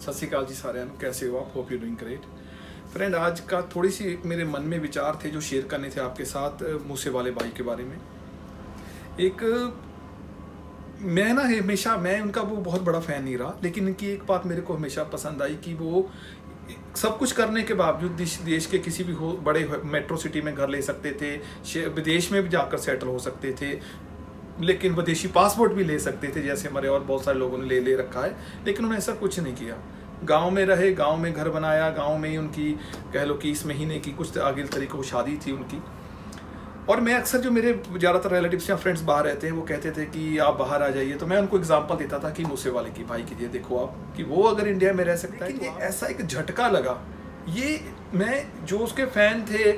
सत श्री अकाल जी साਰਿਆਂ ਨੂੰ कैसे हो आप? Hope you doing great friend. आज का थोड़ी सी मेरे मन में विचार थे जो शेयर करने थे आपके साथ मूसे वाले भाई के बारे में। एक मैं ना हमेशा मैं उनका वो बहुत बड़ा फ़ैन नहीं रहा, लेकिन इनकी एक बात मेरे को हमेशा पसंद आई कि वो सब कुछ करने के बावजूद देश के किसी भी हो बड़े मेट्रो सिटी में घर ले सकते थे, विदेश में भी जाकर सेटल हो सकते थे, लेकिन विदेशी पासपोर्ट भी ले सकते थे जैसे हमारे और बहुत सारे लोगों ने ले रखा है। लेकिन उन्होंने ऐसा कुछ नहीं किया। गांव में रहे, गांव में घर बनाया, गांव में ही उनकी कह लो कि इस महीने की कुछ आगे तरीके को शादी थी उनकी। और मैं अक्सर जो मेरे ज़्यादातर रिलेटिव्स या फ्रेंड्स बाहर रहते हैं वो कहते थे कि आप बाहर आ जाइए, तो मैं उनको एग्जांपल देता था कि मूसे वाले की भाई कीजिए, देखो आप कि वो अगर इंडिया में रह सकता है। तो ऐसा एक झटका लगा, ये मैं जो उसके फ़ैन थे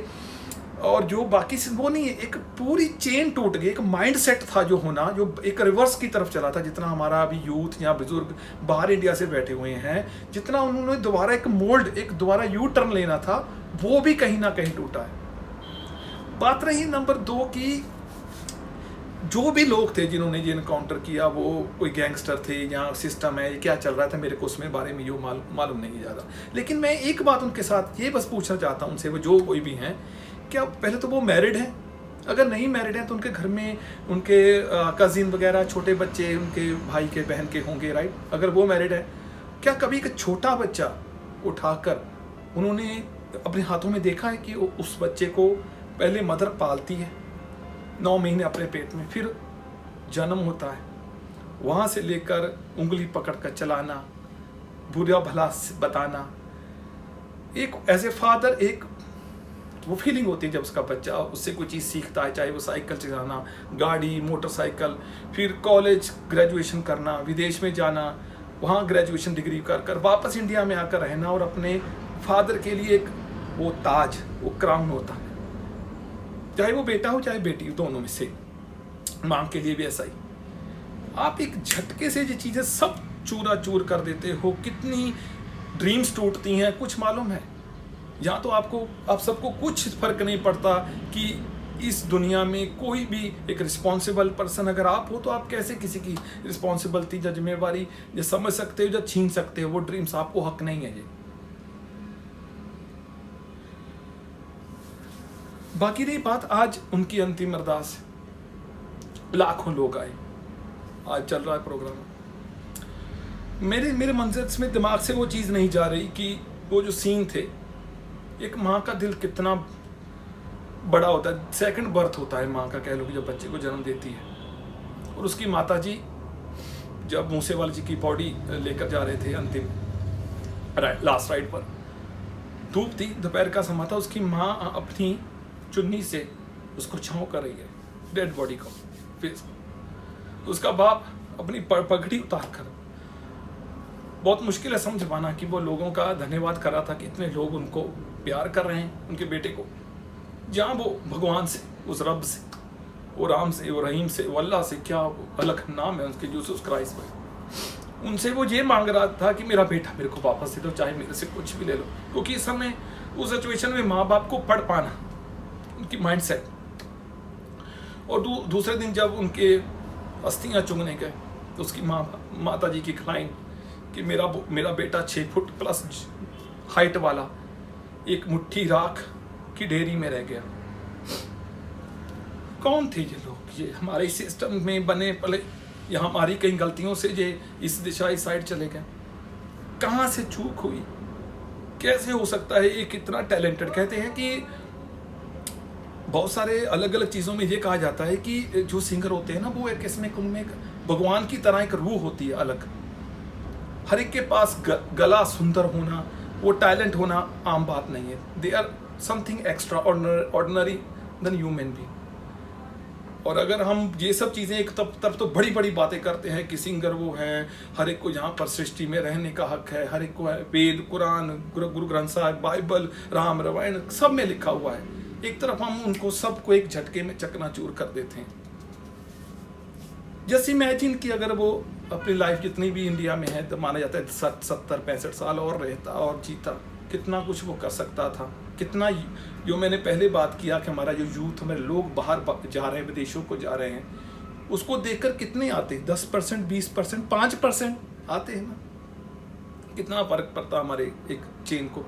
और जो बाकी से वो नहीं है, एक पूरी चेन टूट गई। एक माइंड सेट था जो होना, जो एक रिवर्स की तरफ चला था। जितना हमारा अभी यूथ या बुजुर्ग बाहर इंडिया से बैठे हुए हैं, जितना उन्होंने दोबारा एक मोल्ड, एक दोबारा यू टर्न लेना था, वो भी कहीं ना कहीं टूटा है। बात रही नंबर 2 की, जो भी लोग थे जिन्होंने ये इनकाउंटर किया, वो कोई गैंगस्टर थे या सिस्टम है, क्या चल रहा था, मेरे को उसमें बारे में मालूम नहीं ज़्यादा। लेकिन मैं एक बात उनके साथ ये बस पूछना चाहता हूँ उनसे, वो जो कोई भी हैं, क्या पहले तो वो मैरिड हैं? अगर नहीं मैरिड हैं तो उनके घर में उनके कज़िन वगैरह छोटे बच्चे उनके भाई के बहन के होंगे, राइट? अगर वो मैरिड है, क्या कभी एक छोटा बच्चा उठाकर उन्होंने अपने हाथों में देखा है कि उस बच्चे को पहले मदर पालती है 9 महीने अपने पेट में, फिर जन्म होता है, वहाँ से लेकर उंगली पकड़ कर चलाना, बुरा भला बताना, एक एज ए फादर एक वो फीलिंग होती है जब उसका बच्चा उससे कोई चीज़ सीखता है, चाहे वो साइकिल चलाना, गाड़ी, मोटरसाइकिल, फिर कॉलेज ग्रेजुएशन करना, विदेश में जाना, वहाँ ग्रेजुएशन डिग्री कर कर वापस इंडिया में आकर रहना, और अपने फादर के लिए एक वो ताज, वो क्राउन होता है, चाहे वो बेटा हो चाहे बेटी हो, दोनों में से। माँ के लिए भी ऐसा ही। आप एक झटके से ये चीज़ें सब चूरा चूर कर देते हो, कितनी ड्रीम्स टूटती हैं, कुछ मालूम है? या तो आप सबको कुछ फर्क नहीं पड़ता कि इस दुनिया में कोई भी एक रिस्पॉन्सिबल पर्सन अगर आप हो, तो आप कैसे किसी की रिस्पॉन्सिबिलिटी या जिम्मेवारी या समझ सकते हो या छीन सकते हो? वो ड्रीम्स आपको हक नहीं है ये। बाकी रही बात आज उनकी अंतिम अरदास, लाखों लोग आए, आज चल रहा है प्रोग्राम। मेरे मंजर में दिमाग से वो चीज़ नहीं जा रही कि वो जो सीन थे, एक माँ का दिल कितना बड़ा होता है। सेकंड बर्थ होता है माँ का, कह लो कि जब बच्चे को जन्म देती है। और उसकी माता जी जब मूसेवाले जी की बॉडी लेकर जा रहे थे अंतिम लास्ट राइड पर, धूप थी, दोपहर का समय था, उसकी माँ अपनी चुन्नी से उसको छाँव कर रही है, डेड बॉडी को, फेस। उसका बाप अपनी पगड़ी उतार कर, बहुत मुश्किल है समझ पाना कि वो लोगों का धन्यवाद कर रहा था कि इतने लोग उनको प्यार कर रहे हैं, उनके बेटे को, जहाँ वो भगवान से, उस रब से, वो राम से, वो रहीम से, वो अल्लाह से, क्या अलग नाम है उसके, यूसुफ क्राइस्ट भाई, उनसे वो ये मांग रहा था कि मेरा बेटा मेरे को वापस दे दो, चाहे मेरे से कुछ भी ले लो। क्योंकि इस समय उस सिचुएशन में माँ बाप को पढ़ पाना, उनकी माइंड सेट। और दूसरे दिन जब उनके अस्थियाँ चुगने गए, तो उसकी माता जी की क्लाइंट कि मेरा बेटा 6 फुट प्लस हाइट वाला एक मुट्ठी राख की ढेरी में रह गया। कौन थे ये लोग? ये हमारे सिस्टम में बने पले या हमारी कई गलतियों से ये इस दिशा इस साइड चले गए? कहाँ से चूक हुई? कैसे हो सकता है एक इतना टैलेंटेड? कहते हैं कि बहुत सारे अलग अलग चीज़ों में ये कहा जाता है कि जो सिंगर होते हैं ना, वो एक इसमें उनमें भगवान की तरह एक रूह होती है अलग। हर एक के पास गला सुंदर होना, वो टैलेंट होना आम बात नहीं है। They are something extraordinary than human being. और अगर हम ये सब चीज़ें एक तब तो बड़ी बड़ी बातें करते हैं कि सिंगर वो है, हर एक को यहाँ पर सृष्टि में रहने का हक है, हर एक को है, वेद, कुरान, गुरु ग्रंथ साहिब, बाइबल, राम रामायण सब में लिखा हुआ है। एक तरफ हम उनको सबको एक झटके में चकनाचूर कर देते हैं। जैसे इमेजिन कि अगर वो अपनी लाइफ जितनी भी इंडिया में है, तो माना जाता है 70-65 साल और रहता और जीता, कितना कुछ वो कर सकता था। कितना, जो मैंने पहले बात किया कि हमारा जो यूथ, हमारे लोग बाहर जा रहे हैं, विदेशों को जा रहे हैं, उसको देखकर कितने आते हैं? 10%, 20%, 5% आते हैं ना। कितना फर्क पड़ता हमारे एक चेन को।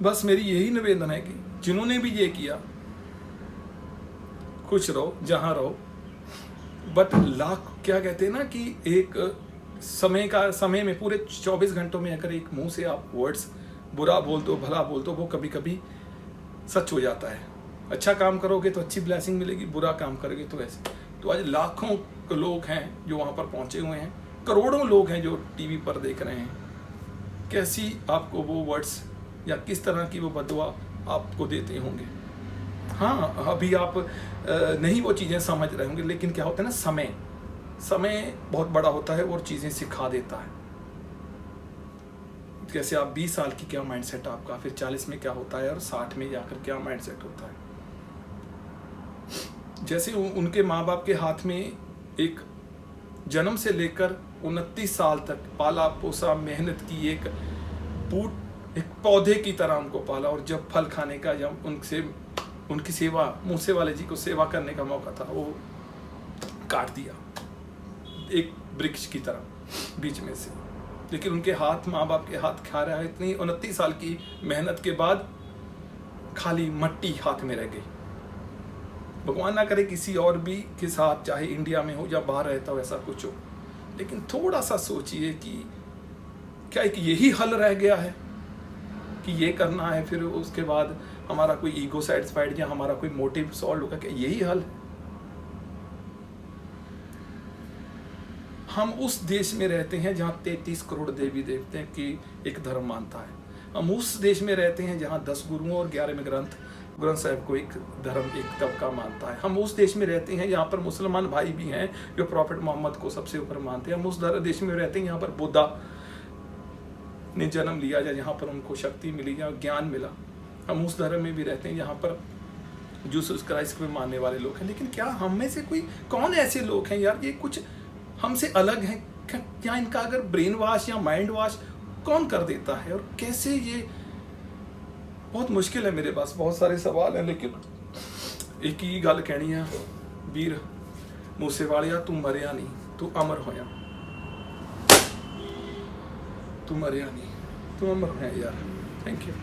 बस मेरी यही निवेदन है कि जिन्होंने भी ये किया, खुश रहो जहां रहो, बट लाख क्या कहते हैं ना कि एक समय में पूरे 24 घंटों में अगर एक मुंह से आप वर्ड्स बुरा बोल दो, भला बोल दो, वो कभी कभी सच हो जाता है। अच्छा काम करोगे तो अच्छी ब्लेसिंग मिलेगी, बुरा काम करोगे तो ऐसे। तो आज लाखों लोग हैं जो वहाँ पर पहुँचे हुए हैं, करोड़ों लोग हैं जो टीवी पर देख रहे हैं। कैसी आपको वो वर्ड्स या किस तरह की वो बदुआ आपको देते होंगे। हाँ, अभी आप नहीं वो चीज़ें समझ रहे होंगे, लेकिन क्या होता है ना, समय बहुत बड़ा होता है और चीज़ें सिखा देता है। कैसे आप 20 साल की क्या माइंडसेट आपका, फिर 40 में क्या होता है और 60 में जाकर क्या माइंडसेट होता है। जैसे उनके माँ बाप के हाथ में एक जन्म से लेकर 29 साल तक पाला पोसा, मेहनत की, एक पौधे की तरह उनको पाला, और जब फल खाने का, जब उनकी सेवा, मूसे वाले जी को सेवा करने का मौका था, वो काट दिया एक वृक्ष की तरह बीच में से। लेकिन उनके हाथ, माँ बाप के हाथ खा रहा है, इतनी 29 साल की मेहनत के बाद खाली मट्टी हाथ में रह गई। भगवान ना करे किसी और भी के साथ, चाहे इंडिया में हो या बाहर रहता हो, ऐसा कुछ हो। लेकिन थोड़ा सा सोचिए कि क्या एक यही हल रह गया है कि ये करना है, फिर उसके बाद हमारा कोई ईगो सेटिस्फाइड या हमारा कोई मोटिव सॉल्व होगा, क्या यही हल है? हम उस देश में रहते हैं जहाँ 33 करोड़ देवी देवते की एक धर्म मानता है। हम उस देश में रहते हैं जहाँ 10 गुरुओं और 11वें ग्रंथ साहब को एक धर्म, एक तबका मानता है। हम उस देश में रहते हैं यहाँ पर मुसलमान भाई भी हैं जो प्रॉफिट मोहम्मद को सबसे ऊपर मानते हैं। हम उस देश में रहते हैं यहाँ पर बुद्धा ने जन्म लिया, या यहाँ पर उनको शक्ति मिली या ज्ञान मिला। हम उस धर्म में भी रहते हैं यहाँ पर जीसस क्राइस्ट को मानने वाले लोग हैं। लेकिन क्या हम में से कौन ऐसे लोग हैं यार, ये कुछ हमसे अलग हैं? क्या इनका अगर ब्रेन वॉश या माइंड वॉश कौन कर देता है, और कैसे? ये बहुत मुश्किल है। मेरे पास बहुत सारे सवाल हैं, लेकिन एक ही गल कहनी है, वीर मूसेवालिया, तू मरिया नहीं, तू अमर होया। तू मरिया नहीं, तू अमर होया यार। Thank you.